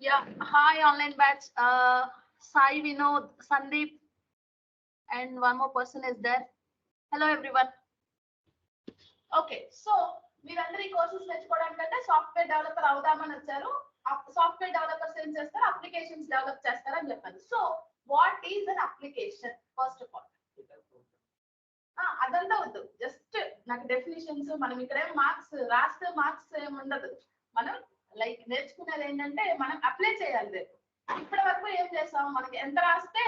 Yeah, hi online batch. Sai Vinod, Sandeep, and one more person is there. Hello everyone. Okay, so మీరందరూ ఈ courses నేర్చుకోవడానికంటే software developer అవుదామని వచ్చారు. Software developers ఏం చేస్తారు? Applications develop చేస్తారని చెప్పారు. So what is an application first of all? అదంతా వద్దు, జస్ట్ నాకు డెఫినేషన్స్. మనం ఇక్కడ మార్క్స్ రాస్తే మార్క్స్ ఏమి ఉండదు. మనం లైక్ నేర్చుకునేది ఏంటంటే మనం అప్లై చేయాలి. రేపు ఇప్పటి వరకు ఏం చేస్తాం? మనకి ఎంత రాస్తే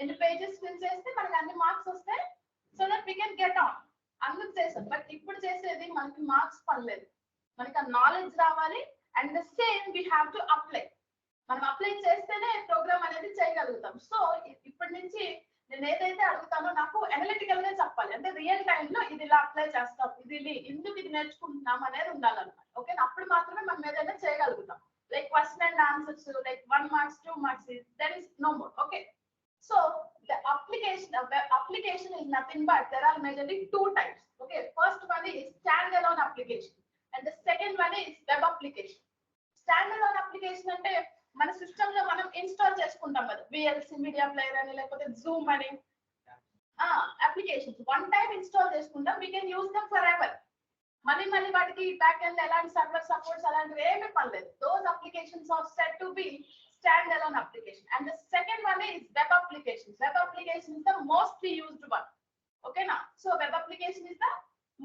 ఎన్ని పేజెస్ ఫిల్ చేస్తే మనకి అన్ని మార్క్స్ వస్తాయి. So that we can get on, అందుకు చేసాం. బట్ ఇప్పుడు చేసేది మనకి మార్క్స్ పనిలేదు, మనకి ఆ నాలెడ్జ్ రావాలి. And the same we have to apply. మనం అప్లై చేస్తేనే ప్రోగ్రామ్ అనేది చేయగలుగుతాం. సో ఇప్పటి నుంచి నేను ఏదైతే అడుగుతానో నాకు అనలిటికల్ గా చెప్పాలి. అంటే రియల్ టైమ్ లో ఇది ఇలా అప్లై చేస్తాం, ఇది ఎందుకు ఇది నేర్చుకుంటున్నాం అనేది ఉండాలన్నమాట. ఓకే, అప్పుడు మాత్రమే మనం ఏదైనా చేయగలుగుతాం. Like question and answers, like 1 marks 2 marks, there is no more. Okay, so the application is nothing but there are majorly 2 types. Okay, first one is standalone application and the second one is web application. Standalone application అంటే మన system లో మనం install చేసుకుంటాం కదా, VLC media player అని లేకపోతే zoom అని applications one time install చేసుకుంటాం. We can use them forever. మళ్ళీ వాటికి బ్యాక్ ఎండ్ ఎలాంటి సర్వర్ సపోర్ట్స్ అలాంటివి ఏమీ పర్లేదు. Those applications are set to be standalone application. And the second one is web applications. Web application is the mostly used one. Okay na, so web application is the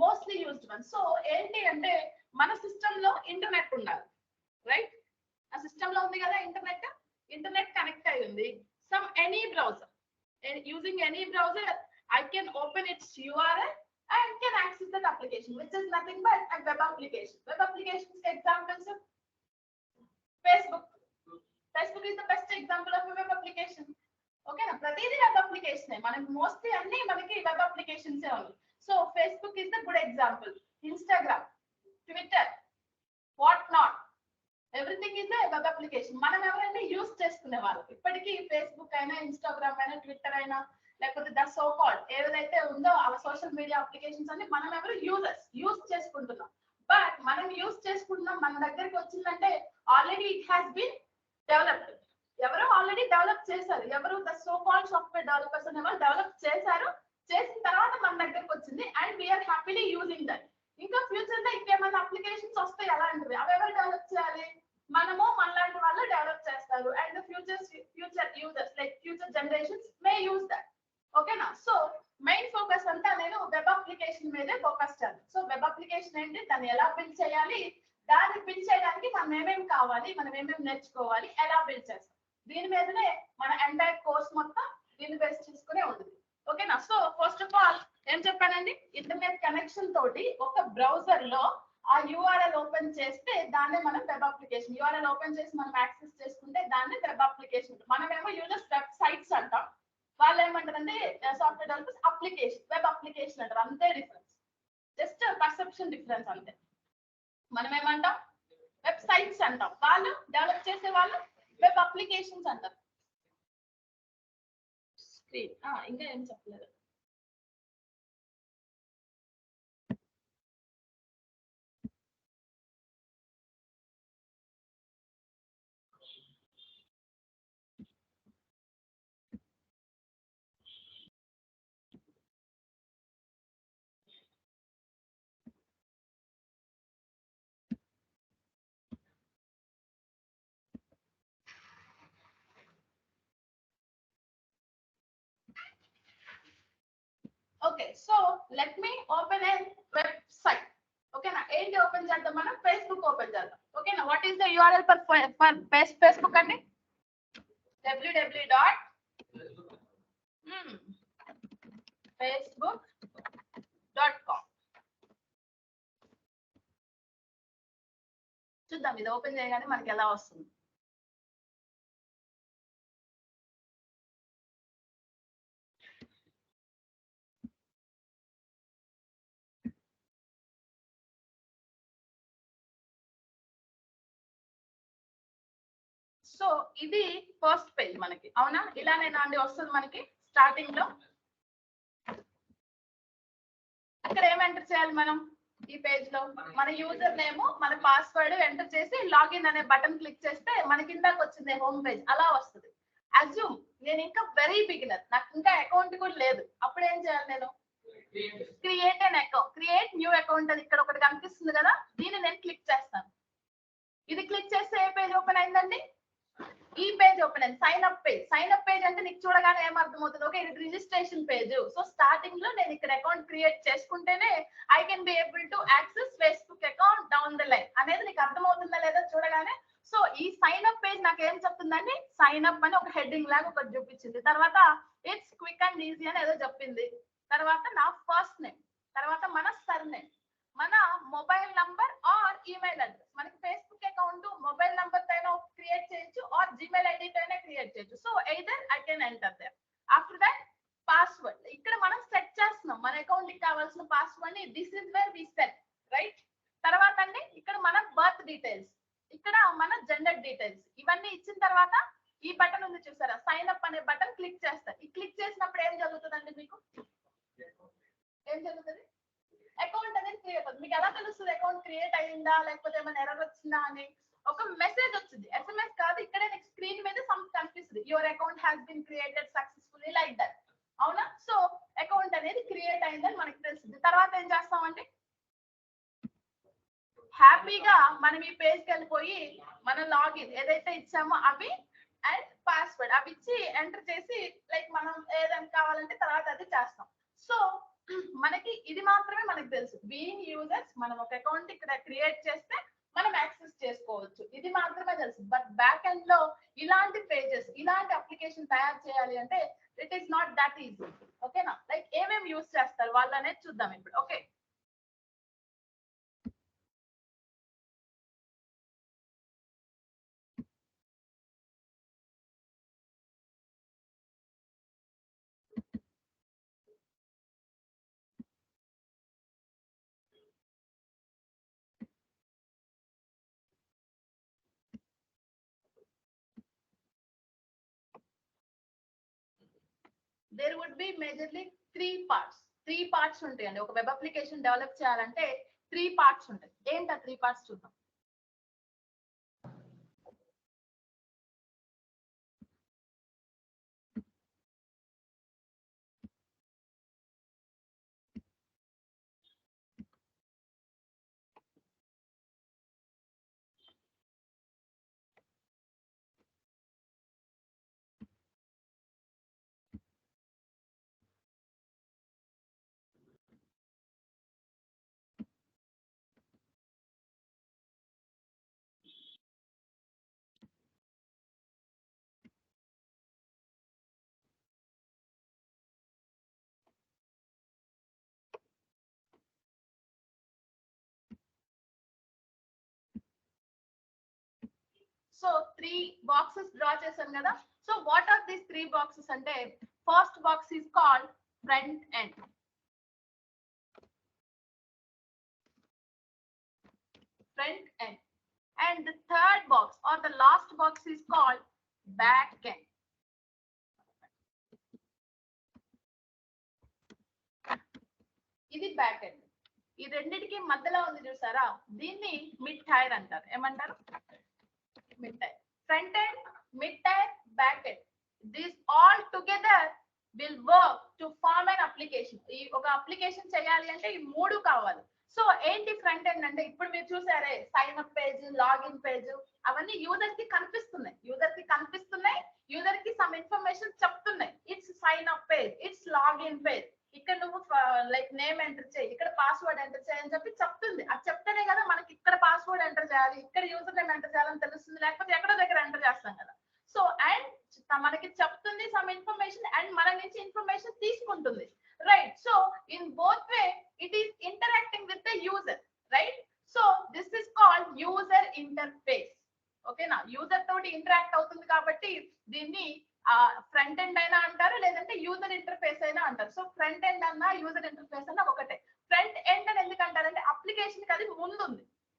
mostly used one. So enti ante mana system lo internet undali, right? ఆ system లో ఉంది కదా internet connect అయి ఉంది. Some any browser, and using any browser I can open its URL and can access that application, which is nothing but a web application. Web applications examples of Facebook is the best example of a web application. Okay na, pratidi web application hai, manaki mostly anni manaki web applications e unnayi. So Facebook is the good example. Instagram, Twitter, what not, everything is a web application. మనం ఎవరైనా use చేసుకునే వాళ్ళు ఇప్పటికీ Facebook అయినా Instagram అయినా Twitter అయినా లేకపోతే the so called ఏదైతే ఉందో ఆ సోషల్ మీడియా అప్లికేషన్స్ అన్ని మనం ఎవరు యూస్ చేసుకుంటున్నాం. బట్ మనం యూస్ చేసుకుంటున్నాం, మన దగ్గరికి వచ్చిందంటే already it has been developed. ఎవరో ఆల్రెడీ డెవలప్ చేశారు, ఎవరు the so called software developers అనే వాళ్ళు డెవలప్ చేశారు. చేసిన తర్వాత మన దగ్గరకు వచ్చింది and we're happily using that. ఇంకా ఫ్యూచర్ లో ఇంకేమైనా అప్లికేషన్స్ వస్తాయి అలాంటివి, అవి ఎవరు డెవలప్ చేయాలి? మనము మనలాంటి వాళ్ళు డెవలప్ చేస్తారు. And future users like future generations may use that. ఓకేనా, సో మెయిన్ ఫోకస్ అంతా నేను వెబ్ అప్లికేషన్ మీదే ఫోకస్ చేయాలి. సో వెబ్ అప్లికేషన్ ఏంటి, దాన్ని ఎలా బిల్డ్ చేయాలి, దాన్ని బిల్డ్ చేయడానికి మనం ఏమేమి కావాలి, మనం ఏమేమి నేర్చుకోవాలి, ఎలా బిల్డ్ చేస్తాం, దీని మీదనే మన ఎంటైర్ కోర్స్ మొత్తం దీన్ని బేస్ చేసుకునే ఉంటుంది. ఓకేనా, సో ఫస్ట్ ఆఫ్ ఆల్ ఏం చెప్పానండి, ఇంటర్నెట్ కనెక్షన్ తోటి ఒక బ్రౌజర్ లో ఆ యూఆర్ఎల్ ఓపెన్ చేస్తే దాన్ని మనం వెబ్ అప్లికేషన్. యూఆర్ఎల్ ఓపెన్ చేసి మనం యాక్సెస్ చేసుకుంటే దాన్ని వెబ్ అప్లికేషన్. మనమేమో యూజర్స్ వెబ్సైట్స్ అంటాం, వాళ్ళు ఏమంటారంటే software developers application, web application అంటారు. అంతే డిఫరెన్స్, జస్ట్ పర్సెప్షన్ డిఫరెన్స్ అంతే. మనం ఏమంటాం? వెబ్సైట్స్ అంటాం, వాళ్ళు డెవలప్ చేసే వాళ్ళు వెబ్ అప్లికేషన్స్ అంటారు. స్క్రీన్ ఇంకా ఏం చెప్పలేదు. Okay, so let me open a website. ఓకేనా, ఏంటి ఓపెన్ చేద్దాం మనం? ఫేస్బుక్ ఓపెన్ చేద్దాం. ఓకేనా, what is the URL for Facebook అండి? www.facebook.com. చూద్దాం ఇది ఓపెన్ చేయగానే మనకి ఎలా వస్తుంది. సో ఇది ఫస్ట్ పేజ్ మనకి, అవునా? ఇలానే నాండి వస్తుంది మనకి స్టార్టింగ్ లో. ఇక్కడ ఏం ఎంటర్ చేయాలి మనం? ఈ పేజ్ లో మన యూజర్ నేమ్ మన పాస్వర్డ్ ఎంటర్ చేసి లాగిన్ అనే బటన్ క్లిక్ చేస్తే మనకి ఇందాక వచ్చింది హోమ్ పేజ్ అలా వస్తుంది. అజ్యూమ్ నేను ఇంకా వెరీ బిగినర్, నాకు ఇంకా అకౌంట్ కూడా లేదు, అప్పుడు ఏం చేయాలి నేను? Create an account, create new account అని ఇక్కడ ఒకటి కనిపిస్తుంది కదా, దీన్ని నేను క్లిక్ చేస్తాను. ఇది క్లిక్ చేస్తే ఏ పేజ్ ఓపెన్ అయిందండి? ఈ పేజ్ ఓపెన్ అయింది, sign up page. Sign up page అంటే నీకు చూడగానే ఏమర్థమవుతుంది? ఓకే, ఇది రిజిస్ట్రేషన్ పేజ్. సో స్టార్టింగ్ లో నేను ఇక్కడ అకౌంట్ క్రియేట్ చేసుకుంటేనే I can be able to access Facebook account down the line అనేది నీకు అర్థమవుతుందా లేదా చూడగానే? సో ఈ సైన్ అప్ పేజ్ నాకు ఏం చెప్తుందండి? సైన్ అప్ అని ఒక హెడ్డింగ్ లాగా ఒకటి చూపించింది, తర్వాత ఇట్స్ క్విక్ అండ్ ఈజీ అని ఏదో చెప్పింది, తర్వాత నా ఫస్ట్ నేమ్, తర్వాత మన సర్ నేమ్, మన mobile number or email address. మనకి ఫేస్బుక్ అకౌంట్ మొబైల్ నంబర్ తోనే క్రియేట్ చేయొచ్చు ఆర్ జీమెయిల్ ఐడి తోనే క్రియేట్ చేయొచ్చు. So either I can enter there. After that password ఇక్కడ మనం సెట్ చేస్తున్నాం మన అకౌంట్ కి కావాల్సిన పాస్వర్డ్ ని. This is where we set, right? తర్వాత అండి ఇక్కడ మన బర్త్ డీటెయిల్స్, ఇక్కడ మన జెండర్ డీటెయిల్స్, ఇవన్నీ ఇచ్చిన తర్వాత ఈ బటన్ ఉంది చూసారా, సైన్ అప్ అనే బటన్ క్లిక్ చేస్తారు. ఈ క్లిక్ చేసినప్పుడు ఏం జరుగుతుందండి? మీకు ఏం జరుగుతుంది? అకౌంట్ అనేది క్రియేట్ అవుతుంది. మీకు ఎలా తెలుస్తుంది అకౌంట్ క్రియేట్ అయ్యిందా లేకపోతే ఏమైనా ఎర్రర్ వచ్చిందా అని? ఒక మెసేజ్ వచ్చింది, ఎస్ఎంఎస్ కాదు, ఇక్కడే నీకు స్క్రీన్ మీద సమ్ కనిపిస్తుంది, your account has been created successfully, like that. అవునా? సో అకౌంట్ అనేది క్రియేట్ అయిందని మనకి తెలుస్తుంది. తర్వాత ఏం చేస్తామంటే హ్యాపీగా మనం ఈ పేజ్కి వెళ్ళిపోయి మన లాగిన్ ఏదైతే ఇచ్చామో అవి అండ్ పాస్వర్డ్ అవి ఇచ్చి ఎంటర్ చేసి లైక్ మనం ఏదైనా కావాలంటే తర్వాత అది చేస్తాం. సో మనకి ఇది మాత్రమే మనకు తెలుసు, బీయింగ్ యూజర్స్ మనం ఒక అకౌంట్ ఇక్కడ క్రియేట్ చేస్తే మనం యాక్సెస్ చేసుకోవచ్చు, ఇది మాత్రమే తెలుసు. బట్ బ్యాక్ ఎండ్ లో ఇలాంటి పేజెస్ ఇలాంటి అప్లికేషన్ తయారు చేయాలి అంటే it is not that easy. ఓకేనా? లైక్ ఏమేమి యూజ్ చేస్తారు వాళ్ళు అనేది చూద్దాం ఇప్పుడు. Okay, there would be majorly three parts ఉంటాయండి. ఒక వెబ్ అప్లికేషన్ డెవలప్ చేయాలంటే 3 పార్ట్స్ ఉంటాయి. ఏంటి ఆ 3 పార్ట్స్ చూద్దాం. సో 3 బాక్సెస్ డ్రా చేశాం కదా. So what are these 3 boxes అంటే first box is called front end, and the third box or the last box is called back end. ఇది back end. ఈ రెండిటికి మధ్యలో ఉంది చూసారా, దీన్ని మిడ్ టైర్ అంటారు. ఏమంటారు? Mid tier. Front end, mid tier, back end, these all together will work to form an application. ఈ ఒక అప్లికేషన్ చేయాలి అంటే ఈ 3 కావాలి. సో ఏంటి ఫ్రంట్ ఎండ్ అంటే ఇప్పుడు మీరు చూసారే sign up page, login page, అవన్నీ యూజర్ కి కనిపిస్తున్నాయి, యూజర్ కి సమ్ ఇన్ఫర్మేషన్ చెప్తున్నాయి. It's sign up page, it's login page, ఇక్కడ నువ్వు లైక్ నేమ్ ఎంటర్ చేయి, ఇక్కడ పాస్వర్డ్ ఎంటర్ చేయి అని చెప్పి చెప్తుంది. అది చెప్తేనే కదా మనకి ఇక్కడ పాస్వర్డ్ ఎంటర్ చేయాలి, ఇక్కడ యూజర్ నేమ్ ఎంటర్ చేయాలని తెలుస్తుంది, లేకపోతే ఎక్కడో దగ్గర ఎంటర్ చేస్తాం కదా. సో అండ్ మనకి చెప్తుంది సమ్ ఇన్ఫర్మేషన్ అండ్ మన నుంచి ఇన్ఫర్మేషన్ తీసుకుంటుంది, right? So in both way it is interacting with the user, right? So this is called user interface. ఓకేనా? యూజర్ తోటి ఇంటరాక్ట్ అవుతుంది కాబట్టి దీన్ని ఫ్రంట్ ఎండ్ అయినా అంటారు, లేదంటే యూజర్ ఇంటర్ఫేస్ అయినా అంటారు. సో ఫ్రంట్ ఎండ్ అన్నా యూజర్ ఇంటర్ఫేస్ అన్నా ఒకటే. ఫ్రంట్ ఎండ్ అని ఎందుకు అంటారంటే అప్లికేషన్ కి అది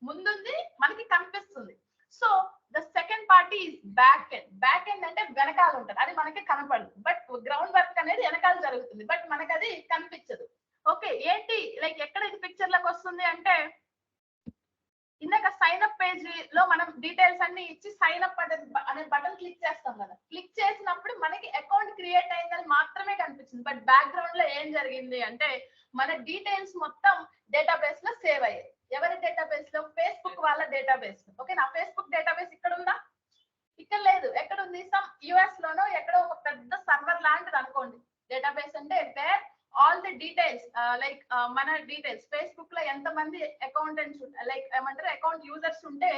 ముందుంది మనకి కనిపిస్తుంది. So the second party is back end. Back end అంటే వెనకాల ఉంటుంది, అది మనకి కనపడదు, బట్ గ్రౌండ్ వర్క్ అనేది వెనకాల జరుగుతుంది, బట్ మనకి అది కనిపించదు. ఓకే, ఏంటి లైక్ ఎక్కడ ఇది పిక్చర్ లకు వస్తుంది అంటే, ఇందాక సైన్ అప్ పేజ్ లో మనం డీటెయిల్స్ అన్ని ఇచ్చి సైన్ అప్ అనే బటన్ క్లిక్ చేస్తాం కదా. క్లిక్ చేసినప్పుడు మనకి అకౌంట్ క్రియేట్ అయిందని మాత్రమే కనిపించింది. బట్ బ్యాక్గ్రౌండ్ లో ఏం జరిగింది అంటే, మన డీటెయిల్స్ మొత్తం డేటాబేస్ లో సేవ్ అయ్యాయి. ఎవరి డేటాబేస్ లో? ఫేస్బుక్ వాళ్ళ డేటాబేస్. ఓకే, నా ఫేస్బుక్ డేటాబేస్ ఇక్కడ ఉందా? ఇక్కడ లేదు. ఎక్కడ ఉంది? సమ్ యుఎస్ లోనో ఎక్కడో ఒక పెద్ద సర్వర్ లాంటిది అనుకోండి. డేటాబేస్ అంటే where all the details like మన డీటెయిల్స్ ఫేస్బుక్ లో ఎంత మంది అకౌంటెంట్స్ లైక్ ఏమంటారు అకౌంట్ యూజర్స్ ఉంటే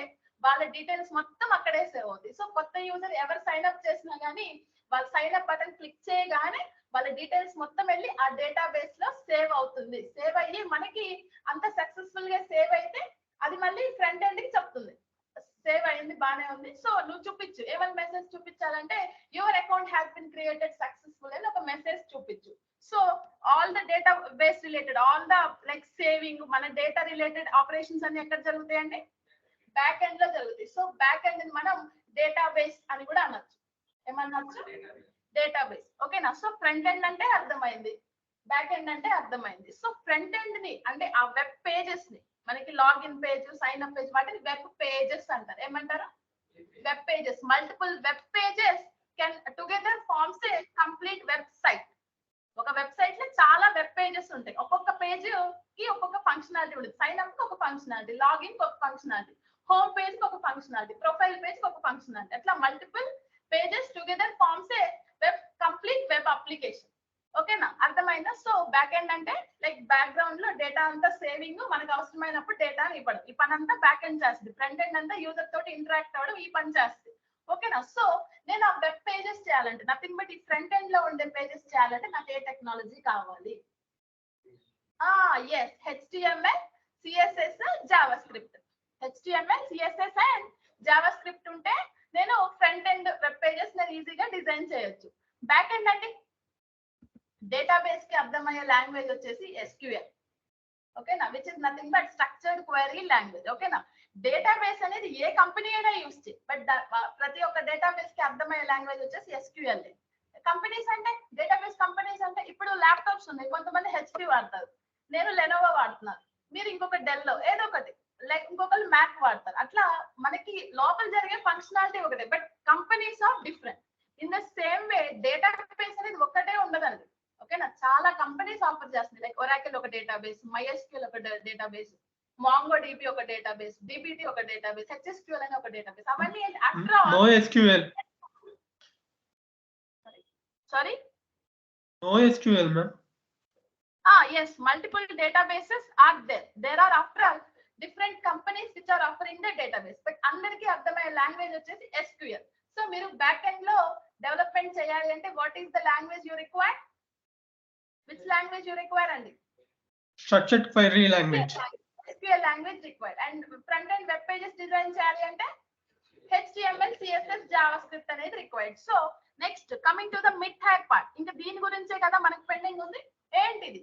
వాళ్ళ డీటెయిల్స్ మొత్తం అక్కడే సేవ్ అవుతాయి. సో కొత్త యూజర్ ఎవరు సైన్ అప్ చేసినా గానీ వాళ్ళు సైన్ అప్ బటన్ క్లిక్ చేయగానే వాళ్ళ డీటెయిల్స్ మొత్తం వెళ్ళి ఆ డేటాబేస్ లో సేవ్ అవుతుంది. సేవ్ అయ్యి మనకి అంత సక్సెస్ఫుల్ గా సేవ్ అయితే అది మళ్ళీ ఫ్రంట్ ఎండ్ కి చెప్తుంది సేవ్ అయింది, బానే ఉంది. సో నువ్వు చూపించు, ఏమైనా మెసేజ్ చూపించాలంటే your account has been created successful అని ఒక మెసేజ్ చూపించు. So all the data base related all the like saving మన డేటా రిలేటెడ్ ఆపరేషన్స్ అన్ని ఎక్కడ జరుగుతాయండి? బ్యాక్ ఎండ్ లో జరుగుతాయి. సో బ్యాక్ ఎండ్ మనం డేటాబేస్ అని కూడా అనొచ్చు. ఏమనొచ్చు? డేటాబేస్. ఓకేనా? సో ఫ్రంట్ ఎండ్ అంటే అర్థమైంది, బ్యాక్ ఎండ్ అంటే అర్థమైంది. సో ఫ్రంట్ ఎండ్ ని అంటే ఆ వెబ్ పేజెస్ ని మనకి login page, sign up page వాటిని వెబ్ పేజెస్ అంటారు. ఏమంటారు? Web pages. Multiple web pages can together forms a complete website. ఒక వెబ్సైట్ లో చాలా వెబ్ పేజెస్ ఉంటాయి. ఒక్కొక్క పేజ్ కి ఒక్కొక్క ఫంక్షనాలిటీ ఉంటుంది. సైన్ అప్ కి ఒక ఫంక్షనాలిటీ, లాగిన్ కి ఒక ఫంక్షనాలిటీ, హోమ్ పేజ్ కి ఒక ఫంక్షనాలిటీ, ప్రొఫైల్ పేజ్ కి ఒక ఫంక్షనాలిటీ. అట్లా multiple pages together forms a web complete web application. ఓకేనా? అర్థమైందా? సో బ్యాక్ ఎండ్ అంటే లైక్ బ్యాక్గ్రౌండ్ లో డేటా అంతా సేవింగ్, మనకు అవసరమైనప్పుడు డేటా ఇవ్వడం. ఈ పని అంతా బ్యాక్ ఎండ్ చేస్తుంది. ఫ్రంట్ ఎండ్ అంతా యూజర్ తోటి ఇంటరాక్ట్ అవ్వడం, ఈ పని చేస్తుంది. ఓకేనా? సో నేను ఆ వెబ్ పేజెస్ చేయాలంటే నథింగ్ బట్ ఈ ఫ్రంట్ ఎండ్ లో ఉండే పేజెస్ చేయాలంటే నాకు ఏ టెక్నాలజీ కావాలి? Yes, HTML, CSS, Java script. HTML, CSS and Java script ఉంటే నేను ఫ్రంట్ ఎండ్ వెబ్ పేజెస్ నేను ఈజీగా డిజైన్ చేయొచ్చు. బ్యాక్ ఎండ్ అంటే డేటాబేస్ కి అర్థమయ్యే లాంగ్వేజ్ వచ్చేసి SQL. ఓకేనా? Which is nothing but structured query language. ఓకేనా? డేటాబేస్ అనేది ఏ కంపెనీ అయినా యూజ్ చేయి, బట్ ప్రతి ఒక్క డేటాబేస్ కి అర్థమయ్యే లాంగ్వేజ్ వచ్చేసి SQL. కంపెనీస్ అంటే డేటాబేస్ కంపెనీస్ అంటే ఇప్పుడు ల్యాప్టాప్స్ ఉన్నాయి, కొంతమంది HP వాడతారు, నేను లెనోవో వాడుతున్నాను, మీరు ఇంకొక డెల్లో ఏదో ఒకటి, లైక్ ఇంకొకరు మ్యాక్ వాడతారు. అట్లా మనకి లోపల జరిగే ఫంక్షనాలిటీ ఒకటే, but companies are different. In the same way database అనేది ఒక్కటే ఉండదండి. ఓకేనా? చాలా కంపెనీస్ ఆఫర్ చేస్తుంది. లైక్ ఒరాకిల్ ఒక డేటాబేస్, MySQL ఒక డేటాబేస్, MongoDB ఒక డేటాబేస్, DBT ఒక డేటాబేస్, HSQL అని ఒక డేటాబేస్. అవన్నీ after all NoSQL. Sorry, NoSQL ma'am. yes, multiple databases are there. There are after all different companies which are offering the database, but అందరికి అర్థమయ్యే language వచ్చేసి SQL. So మీరు back end లో development చేయాలి అంటే what is the language you require? Which language you require అండి? Structured query language. SQL language required. And front end web pages design చేయాలి అంటే HTML, CSS, JavaScript అనేది required. So next coming to the mid tag part. ఇంకా దీని గురించే కదా మనకి pending ఉంది. ఏంటిది?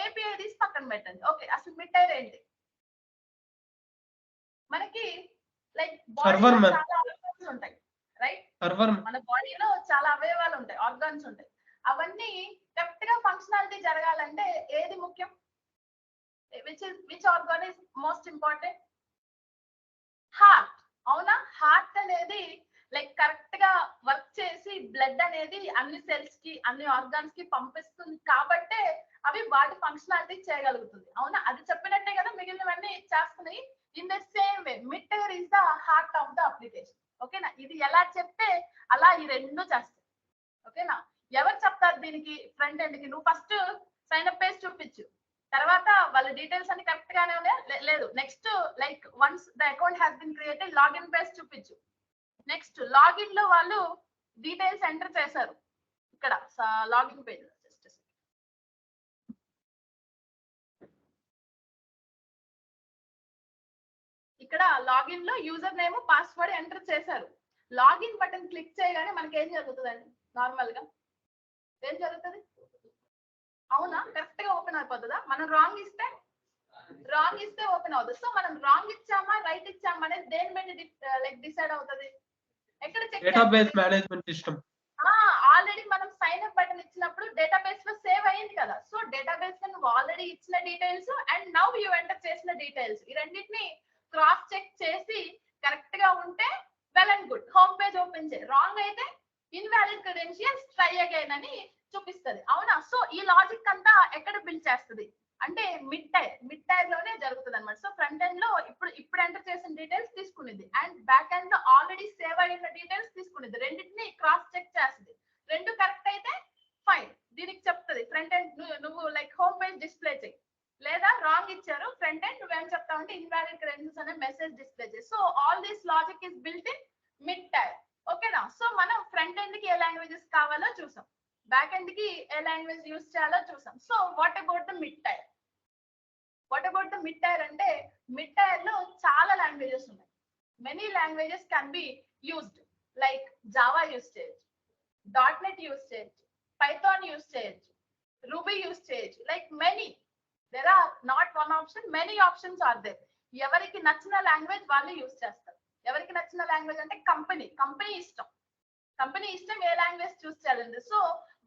API తీసి పక్కన పెట్టండి. ఓకే, అసలు మిడ్ టైర్ ఏంటి? మనకి లైక్ బాడీలో చాలా ఆర్గాన్స్ ఉంటాయి, రైట్? మన బాడీలో చాలా అవయవాలు ఉంటాయి, ఆర్గాన్స్ ఉంటాయి. అవన్నీ కరెక్ట్ గా ఫంక్షనాలిటీ జరగాలంటే ఏది ముఖ్యం? Which organ is most important? Heart. అవునా? హార్ట్ అనేది లైక్ కరెక్ట్ గా వర్క్ చేసి బ్లడ్ అనేది అన్ని సెల్స్ కి, అన్ని ఆర్గాన్స్ కి పంపిస్తుంది కాబట్టే అవి వాటి ఫంక్షనాలిటీ చేయగలుగుతుంది. అవునా? అది చెప్పినట్టే కదా మిగిలినవన్నీ చేస్తున్నాయి. In the same way mid tier is the heart of the application. ఓకేనా? ఇది ఎలా చెప్తే అలా ఈ రెండు చేస్తాయి. ఓకేనా? ఎవరు చెప్తారు దీనికి? ఫ్రంట్ ఎండ్ కి నువ్వు ఫస్ట్ సైన్ అప్ పేజ్ చూపించు, తర్వాత వాళ్ళ డీటెయిల్స్ అన్ని కరెక్ట్ గానే ఉన్నాయి లేదు, next like once the account has been created login page చూపించు. నెక్స్ట్ లాగిన్ లో వాళ్ళు డీటెయిల్స్ ఎంటర్ చేశారు, ఇక్కడ లాగిన్ పేజ్ ఇక్కడ లాగిన్ లో యూజర్ నేమ్, పాస్వర్డ్ ఎంటర్ చేశారు. లాగిన్ బటన్ క్లిక్ చేయగానే మనకి ఏం జరుగుతుందండి? నార్మల్ గా ఏం జరుగుతుంది? అవునా? కరెక్ట్ గా ఓపెన్ అయిపోతుందా? మనం రాంగ్ ఇస్తే ఓపెన్ అవుతుంది. సో మనం రాంగ్ ఇచ్చామా రైట్ ఇచ్చామా అనేది దేని మీద లైక్ డిసైడ్ అవుతుంది? ఎక్కడ check? Database management system. Already మనం సైన్ అప్ బటన్ ఇచ్చినప్పుడు డేటాబేస్ లో సేవ్ అయ్యింది కదా. డీటెయిల్స్ ఈ రెండింటిని క్రాస్ చెక్ చేసి కరెక్ట్ గా ఉంటే well and good home page open చేయి, రాంగ్ అయితే ఇన్వాలిడ్ క్రెడెన్షియల్స్ ట్రై అగైన్ అని చూపిస్తుంది. అవునా? సో ఈ లాజిక్ అంతా ఎక్కడ బిల్డ్ చేస్తుంది అంటే మిడ్ టైర్ లోనే జరుగుతుంది అనమాట. సో ఫ్రంట్ ఎండ్ లో ఇప్పుడు ఎంటర్ చేసిన డీటెయిల్స్ తీసుకునేది అండ్ బ్యాక్ ఎండ్ లో ఆల్రెడీ సేవ్ అయిన డీటెయిల్స్ తీసుకునేది, రెండింటిని క్రాస్ చెక్ చేస్తుంది. రెండు కరెక్ట్ అయితే ఫైన్, దీనికి చెప్తుంది ఫ్రంట్ ఎండ్ నువ్వు లైక్ హోమ్ పేజ్ డిస్ప్లే చేయి, లేదా రాంగ్ ఇచ్చారు ఫ్రంట్ ఎండ్ నువ్వేం చెప్తావు అంటే ఇన్వాలిడ్ క్రెడెన్షియల్స్ అనే మెసేజ్ డిస్ప్లే చేయి. So all this logic is built in mid tier. ఓకేనా? సో మనం ఫ్రంట్ ఎండ్ కి ఏ లాంగ్వేజెస్ కావాలో చూసాం, బ్యాక్ ఎండ్ కి ఏ లాంగ్వేజ్ యూస్ చేయాలో చూసాం. So what about the mid tier? అంటే మిడ్ టైర్ లో చాలా లాంగ్వేజెస్ ఉన్నాయి. Many languages can be used, like Java use చేయొచ్చు, .NET యూస్ చేయొచ్చు, పైథాన్ యూస్ చేయొచ్చు, రూబీ యూస్ చేయొచ్చు, like many. There are not one option, many options are there. ఎవరికి నచ్చిన లాంగ్వేజ్ వాళ్ళు యూస్ చేస్తారు. ఎవరికి నచ్చిన లాంగ్వేజ్ అంటే కంపెనీ ఇష్టం ఏ లాంగ్వేజ్ చూస్ చేయాలండి. సో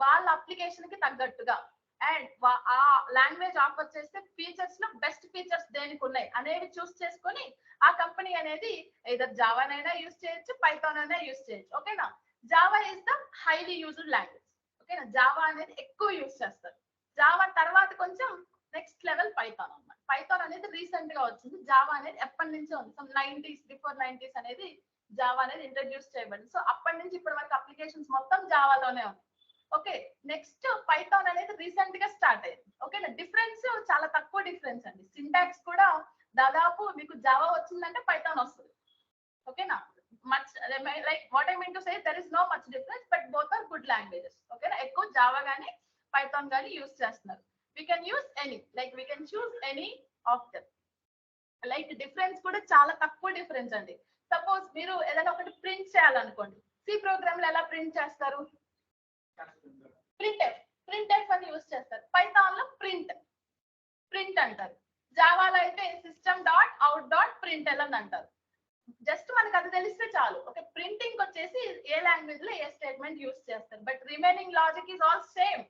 వాళ్ళ అప్లికేషన్ కి తగ్గట్టుగా అండ్ ఆ లాంగ్వేజ్ ఆఫర్ చేస్తే ఫీచర్స్ లో బెస్ట్ ఫీచర్స్ దేనికి ఉన్నాయి అనేవి చూస్ చేసుకొని ఆ కంపెనీ అనేది ఏదర్ జావానైనా యూస్ చేయొచ్చు, పైథాన్ అయినా యూస్ చేయొచ్చు. ఓకేనా? Java is the highly used language. ఓకేనా? జావా అనేది ఎక్కువ యూస్ చేస్తారు. జావా తర్వాత కొంచెం నెక్స్ట్ లెవెల్ పైథాన్ అన్నమాట. పైథాన్ అనేది రీసెంట్ గా వచ్చింది, జావా అనేది ఎప్పటి నుంచో ఉంది. సమ్ 90s బిఫోర్ 90s అనేది జావా అనేది ఇంట్రడ్యూస్ చేయబడింది. సో అప్పటి నుంచి ఇప్పటి వరకు అప్లికేషన్స్ మొత్తం జావాలోనే ఉంది. ఓకే, నెక్స్ట్ పైథాన్ అనేది రీసెంట్ గా స్టార్ట్ అయింది. ఓకేనా? డిఫరెన్స్ చాలా తక్కువ డిఫరెన్స్ అండి. సింటాక్స్ కూడా దాదాపు మీకు జావా వచ్చిందంటే పైథాన్ వస్తుంది. ఓకేనా? Much like what I mean to say there is no much difference, but both are good languages. ఓకేనా? ఎక్కువ జావా గానీ పైథాన్ గానీ యూస్ చేస్తున్నారు. we can use any, like we can choose any of them. Like difference కూడా చాలా తక్కువ difference అండి. Suppose మీరు ఏదైనా ఒకటి ప్రింట్ చేయాలనుకోండి, సి ప్రోగ్రామ్ లో ఎలా ప్రింట్ చేస్తారు? ప్రింట్ అని యూస్ చేస్తారు. పైథాన్ లో ప్రింట్ అంటారు. జావాలో అయితే system.out.println అంటారు. జస్ట్ మనకు అది తెలిస్తే చాలు. ఓకే, ప్రింటింగ్ వచ్చేసి ఏ లాంగ్వేజ్ లో ఏ స్టేట్మెంట్ యూస్ చేస్తారు, but remaining logic is all same.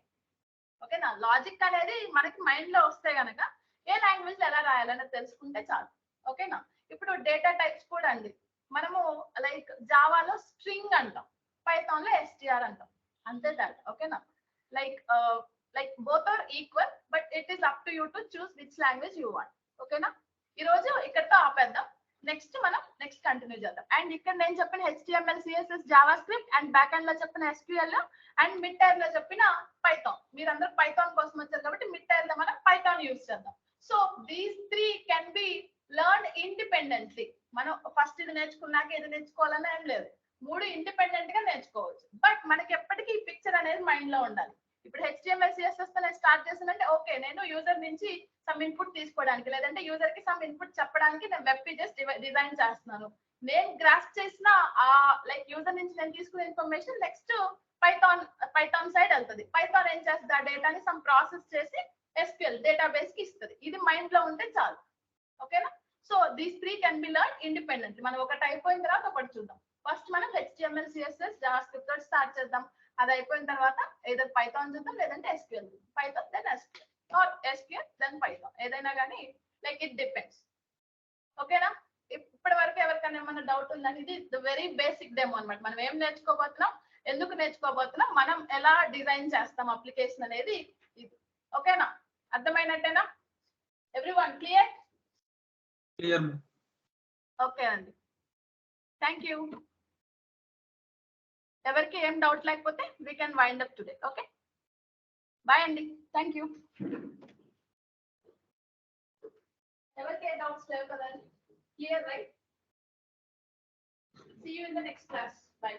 ఓకేనా? లాజిక్ అనేది మనకి మైండ్ లో వస్తే గనక ఏ లాంగ్వేజ్ లో ఎలా రాయాలని తెలుసుకుంటే చాలు. ఓకేనా? ఇప్పుడు డేటా టైప్స్ కూడా అండి, మనము లైక్ జావాలో స్ట్రింగ్ అంటాం, పైథాన్ లో str అంటాం, అంతే తేడా. ఓకేనా? Like both are equal, but it is up to you to choose which language you want. ఓకేనా? ఈ రోజు ఇక్కడతో ఆపేద్దాం. మనం నెక్స్ట్ కంటిన్యూ చేద్దాం. అండ్ ఇక్కడ నేను చెప్పిన HTML, CSS, Java script and back end లో చెప్పిన SQL అండ్ మిడ్ టైర్ లో చెప్పిన పైథాన్. మీరందరూ పైథాన్ కోసం వచ్చారు కాబట్టి మిడ్ టైర్ లో మనం పైథాన్ యూస్ చేద్దాం. So these three can be learn independently. మనం ఫస్ట్ ఇది నేర్చుకున్నాక ఇది నేర్చుకోవాలని ఏం లేదు, మూడు ఇండిపెండెంట్ గా నేర్చుకోవచ్చు. బట్ మనకి ఎప్పటికీ పిక్చర్ అనేది మైండ్ లో ఉండాలి. ఇప్పుడు HTML, CSS తో నేను స్టార్ట్ చేసానంటే ఓకే, నేను యూజర్ నుంచి సమ్ ఇన్పుట్ తీసుకోవడానికి, లేదంటే యూజర్ కి సమ్ ఇన్పుట్ చెప్పడానికి నేను వెబ్ పేజెస్ డిజైన్ చేస్తున్నాను. నేను గ్రాస్ప్ చేసిన ఆ లైక్ యూజర్ నుంచి నేను తీసుకునే ఇన్ఫర్మేషన్ నెక్స్ట్ పైథాన్ సైడ్ వెళ్తుంది. పైథాన్ ఏం చేస్తుంది? ఆ డేటాని సమ్ ప్రాసెస్ చేసి SQL డేటాబేస్ కి ఇస్తుంది. ఇది మైండ్ లో ఉంటే చాలు. ఓకేనా? So these three can be learn independent. మనం ఒకటి అయిపోయిన తర్వాత ఒకటి చూద్దాం. ఫస్ట్ మనం HTML, CSS, జావా స్క్రిప్ట్ తోటి స్టార్ట్ చేద్దాం. అది అయిపోయిన తర్వాత ఏదో పైథాన్ చూద్దాం, లేదంటే SQL చూద్దాం. Python then SQL or SQL then Python, ఏదైనా కానీ లైక్ ఇట్ డిపెండ్స్. ఓకేనా? ఇప్పటి వరకు ఎవరికైనా ఏమైనా డౌట్ ఉందని, ఇది ద వెరీ బేసిక్ డెమో అన్నమాట. మనం ఏం నేర్చుకోబోతున్నాం, ఎందుకు నేర్చుకోబోతున్నాం, మనం ఎలా డిజైన్ చేస్తాం అప్లికేషన్ అనేది ఇది. ఓకేనా? అర్థమైనట్టేనా? Everyone clear? క్లియర్. ఓకే అండి, థ్యాంక్ యూ. ఎవరికి ఏం డౌట్ లేకపోతే we can wind up today. Okay, bye అండి, థ్యాంక్ యూ. ఎవరికి ఏ డౌట్స్ లేవు కదండి? Clear right? See you in the next class. Bye.